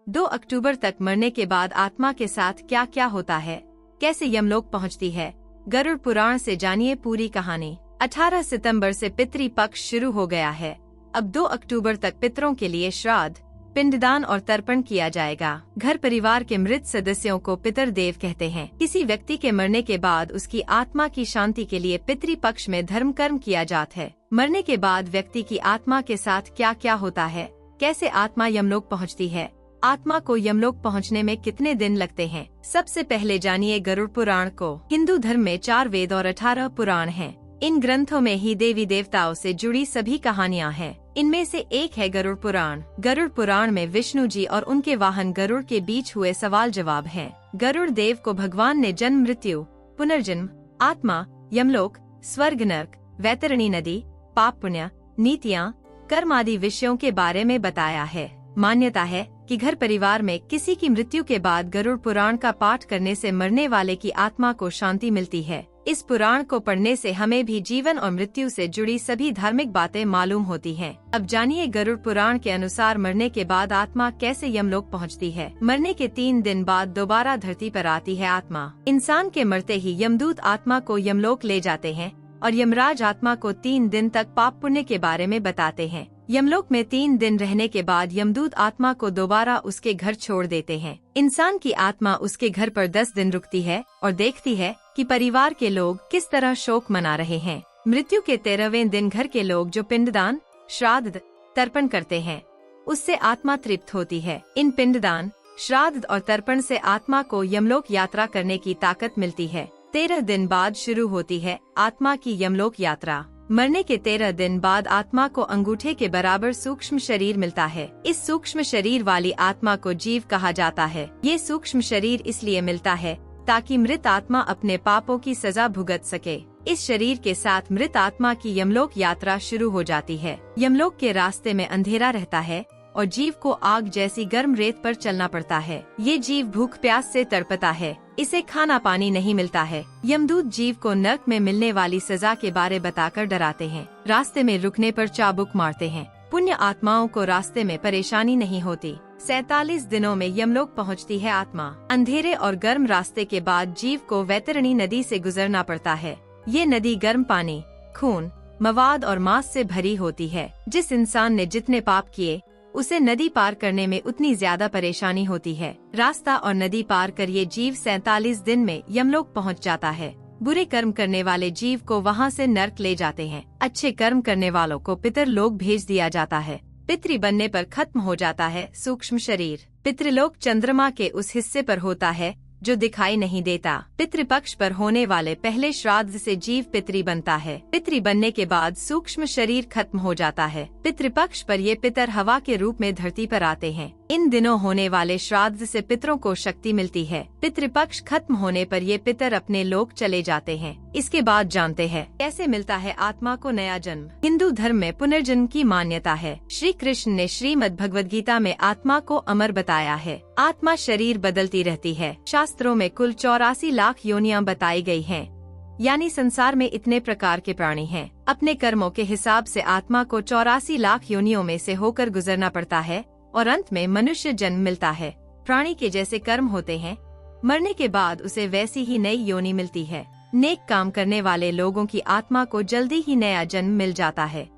2 अक्टूबर तक मरने के बाद आत्मा के साथ क्या क्या होता है, कैसे यमलोक पहुंचती है, गरुड़ पुराण से जानिए पूरी कहानी। 18 सितंबर से पितृ पक्ष शुरू हो गया है। अब 2 अक्टूबर तक पितरों के लिए श्राद्ध, पिंडदान और तर्पण किया जाएगा। घर परिवार के मृत सदस्यों को पितरदेव कहते हैं। किसी व्यक्ति के मरने के बाद उसकी आत्मा की शांति के लिए पितृ पक्ष में धर्म कर्म किया जाता है। मरने के बाद व्यक्ति की आत्मा के साथ क्या क्या होता है, कैसे आत्मा यमलोक पहुंचती है, आत्मा को यमलोक पहुंचने में कितने दिन लगते हैं। सबसे पहले जानिए गरुड़ पुराण को। हिंदू धर्म में 4 वेद और 18 पुराण हैं। इन ग्रंथों में ही देवी देवताओं से जुड़ी सभी कहानियां हैं। इनमें से एक है गरुड़ पुराण। गरुड़ पुराण में विष्णु जी और उनके वाहन गरुड़ के बीच हुए सवाल जवाब हैं। गरुड़ देव को भगवान ने जन्म मृत्यु, पुनर्जन्म, आत्मा, यमलोक, स्वर्ग नरक, वैतरणी नदी, पाप पुण्य, नीतियाँ, कर्म आदि विषयों के बारे में बताया है। मान्यता है कि घर परिवार में किसी की मृत्यु के बाद गरुड़ पुराण का पाठ करने से मरने वाले की आत्मा को शांति मिलती है। इस पुराण को पढ़ने से हमें भी जीवन और मृत्यु से जुड़ी सभी धार्मिक बातें मालूम होती हैं। अब जानिए गरुड़ पुराण के अनुसार मरने के बाद आत्मा कैसे यमलोक पहुंचती है। मरने के 3 दिन बाद दोबारा धरती पर आती है आत्मा। इंसान के मरते ही यमदूत आत्मा को यमलोक ले जाते हैं और यमराज आत्मा को 3 दिन तक पाप पुण्य के बारे में बताते हैं। यमलोक में 3 दिन रहने के बाद यमदूत आत्मा को दोबारा उसके घर छोड़ देते हैं। इंसान की आत्मा उसके घर पर 10 दिन रुकती है और देखती है कि परिवार के लोग किस तरह शोक मना रहे हैं। मृत्यु के 13वें दिन घर के लोग जो पिंडदान, श्राद्ध, तर्पण करते हैं, उससे आत्मा तृप्त होती है। इन पिंडदान, श्राद्ध और तर्पण से आत्मा को यमलोक यात्रा करने की ताकत मिलती है। 13 दिन बाद शुरू होती है आत्मा की यमलोक यात्रा। मरने के 13 दिन बाद आत्मा को अंगूठे के बराबर सूक्ष्म शरीर मिलता है। इस सूक्ष्म शरीर वाली आत्मा को जीव कहा जाता है। ये सूक्ष्म शरीर इसलिए मिलता है ताकि मृत आत्मा अपने पापों की सजा भुगत सके। इस शरीर के साथ मृत आत्मा की यमलोक यात्रा शुरू हो जाती है। यमलोक के रास्ते में अंधेरा रहता है और जीव को आग जैसी गर्म रेत पर चलना पड़ता है। ये जीव भूख प्यास से तड़पता है। इसे खाना पानी नहीं मिलता है। यमदूत जीव को नरक में मिलने वाली सजा के बारे बताकर डराते हैं। रास्ते में रुकने पर चाबुक मारते हैं। पुण्य आत्माओं को रास्ते में परेशानी नहीं होती। 47 दिनों में यमलोक पहुंचती है आत्मा। अंधेरे और गर्म रास्ते के बाद जीव को वैतरणी नदी से गुजरना पड़ता है। ये नदी गर्म पानी, खून, मवाद और मांस से भरी होती है। जिस इंसान ने जितने पाप किए उसे नदी पार करने में उतनी ज्यादा परेशानी होती है। रास्ता और नदी पार कर ये जीव 47 दिन में यमलोक पहुंच जाता है। बुरे कर्म करने वाले जीव को वहां से नरक ले जाते हैं। अच्छे कर्म करने वालों को पितरलोक भेज दिया जाता है। पितृ बनने पर खत्म हो जाता है सूक्ष्म शरीर। पितृलोक चंद्रमा के उस हिस्से पर होता है जो दिखाई नहीं देता। पितृपक्ष पर होने वाले पहले श्राद्ध से जीव पितृ बनता है। पितृ बनने के बाद सूक्ष्म शरीर खत्म हो जाता है। पितृपक्ष पर ये पितर हवा के रूप में धरती पर आते हैं। इन दिनों होने वाले श्राद्ध से पितरों को शक्ति मिलती है। पितृपक्ष खत्म होने पर ये पितर अपने लोक चले जाते हैं। इसके बाद जानते हैं कैसे मिलता है आत्मा को नया जन्म। हिंदू धर्म में पुनर्जन्म की मान्यता है। श्री कृष्ण ने श्रीमद् भगवद गीता में आत्मा को अमर बताया है। आत्मा शरीर बदलती रहती है। शास्त्रों में कुल 84 लाख योनियां बताई गई हैं। यानी संसार में इतने प्रकार के प्राणी हैं। अपने कर्मों के हिसाब से आत्मा को 84 लाख योनियों में से होकर गुजरना पड़ता है और अंत में मनुष्य जन्म मिलता है। प्राणी के जैसे कर्म होते हैं, मरने के बाद उसे वैसी ही नई योनि मिलती है। नेक काम करने वाले लोगों की आत्मा को जल्दी ही नया जन्म मिल जाता है।